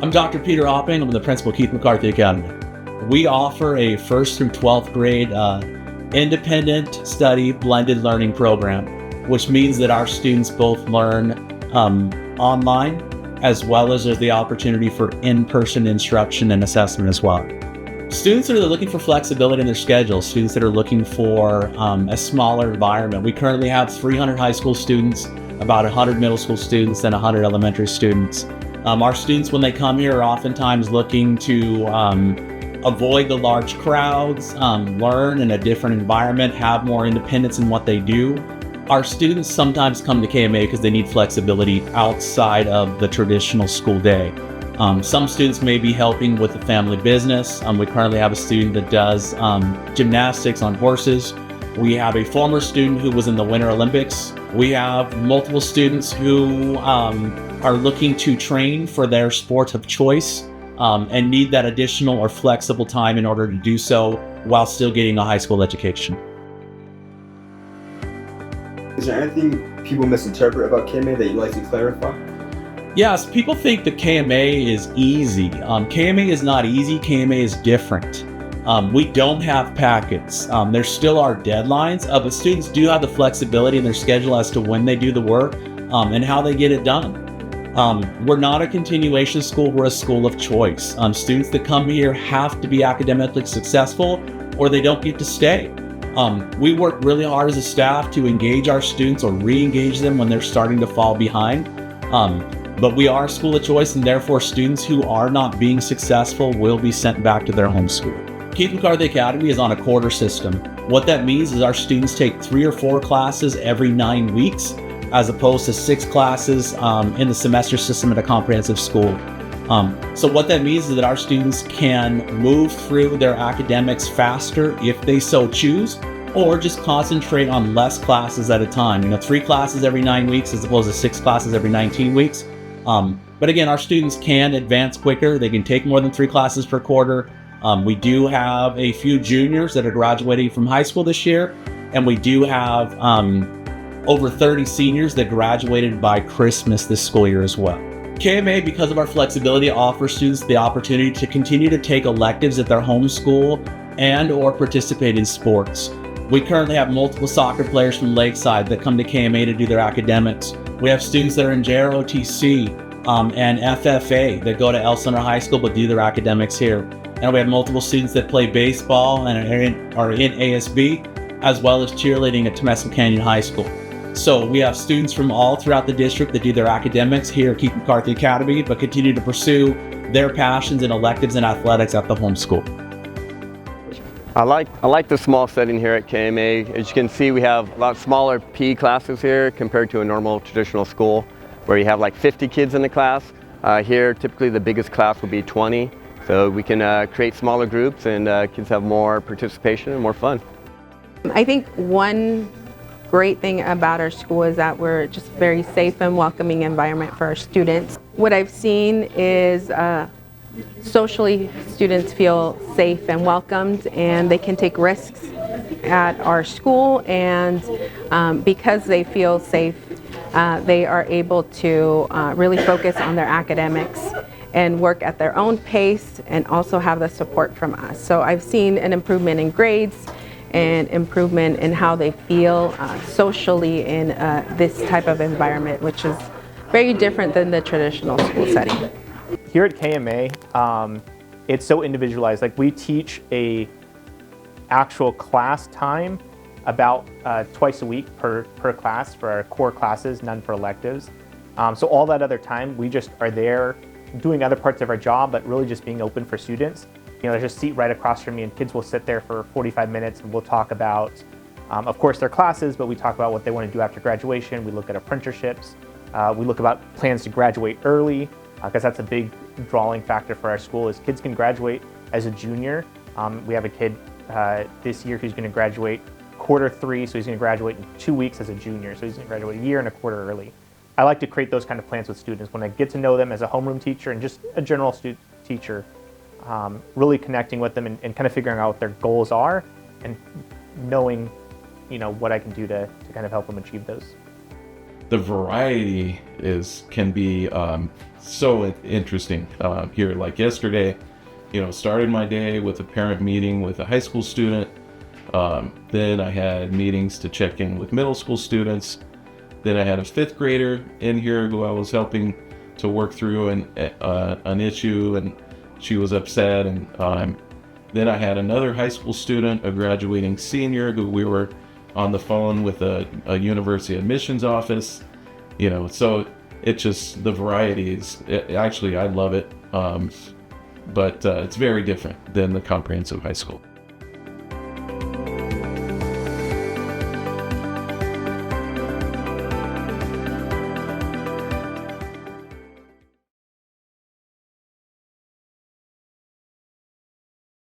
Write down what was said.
I'm Dr. Peter Opping. I'm the principal of Keith McCarthy Academy. We offer a 1st through 12th grade independent study blended learning program, which means that our students both learn online as well as there's the opportunity for in-person instruction and assessment as well. Students that are looking for flexibility in their schedule, students that are looking for a smaller environment. We currently have 300 high school students, about 100 middle school students, and 100 elementary students. Our students, when they come here, are oftentimes looking to avoid the large crowds, learn in a different environment, have more independence in what they do. Our students sometimes come to KMA because they need flexibility outside of the traditional school day. Some students may be helping with the family business. We currently have a student that does gymnastics on horses. We have a former student who was in the Winter Olympics. We have multiple students who are looking to train for their sport of choice and need that additional or flexible time in order to do so while still getting a high school education. Is there anything people misinterpret about KMA that you'd like to clarify? Yes, people think that KMA is easy. KMA is not easy, KMA is different. We don't have packets. There still are deadlines, but students do have the flexibility in their schedule as to when they do the work and how they get it done. We're not a continuation school, we're a school of choice. Students that come here have to be academically successful or they don't get to stay. We work really hard as a staff to engage our students or re-engage them when they're starting to fall behind. But we are a school of choice, and therefore students who are not being successful will be sent back to their home school. Keith McCarthy Academy is on a quarter system. What that means is our students take 3 or 4 classes every 9 weeks, as opposed to 6 classes in the semester system at a comprehensive school. So what that means is that our students can move through their academics faster if they so choose, or just concentrate on less classes at a time. 3 classes every 9 weeks as opposed to 6 classes every 19 weeks. But again, our students can advance quicker. They can take more than 3 classes per quarter. We do have a few juniors that are graduating from high school this year, and we do have over 30 seniors that graduated by Christmas this school year as well. KMA, because of our flexibility, offers students the opportunity to continue to take electives at their home school and or participate in sports. We currently have multiple soccer players from Lakeside that come to KMA to do their academics. We have students that are in JROTC and FFA that go to El Center High School but do their academics here. And we have multiple students that play baseball and are in ASB, as well as cheerleading at Temescal Canyon High School. So we have students from all throughout the district that do their academics here at Keith McCarthy Academy, but continue to pursue their passions in electives and athletics at the home school. I like the small setting here at KMA. As you can see, we have a lot smaller PE classes here compared to a normal traditional school where you have like 50 kids in the class. Here, typically the biggest class will be 20. So we can create smaller groups and kids have more participation and more fun. I think one great thing about our school is that we're just very safe and welcoming environment for our students. What I've seen is socially students feel safe and welcomed, and they can take risks at our school, and because they feel safe, they are able to really focus on their academics and work at their own pace and also have the support from us. So I've seen an improvement in grades and improvement in how they feel socially in this type of environment, which is very different than the traditional school setting. Here at KMA, it's so individualized. Like, we teach a actual class time about twice a week per class for our core classes, none for electives. So all that other time, we just are there doing other parts of our job, but really just being open for students. There's a seat right across from me, and kids will sit there for 45 minutes and we'll talk about, of course, their classes, but we talk about what they want to do after graduation. We look at apprenticeships. We look about plans to graduate early, because that's a big drawing factor for our school is kids can graduate as a junior. We have a kid this year who's going to graduate Q3, so he's going to graduate in 2 weeks as a junior, so he's going to graduate a year and a quarter early. I like to create those kind of plans with students when I get to know them as a homeroom teacher and just a general teacher, really connecting with them and kind of figuring out what their goals are and knowing, what I can do to kind of help them achieve those. the variety can be so interesting here. Like yesterday, started my day with a parent meeting with a high school student. Then I had meetings to check in with middle school students. Then I had a 5th grader in here who I was helping to work through an issue, and she was upset. And then I had another high school student, a graduating senior, who we were on the phone with a university admissions office. So it's just the varieties. Actually, I love it, but it's very different than the comprehensive high school.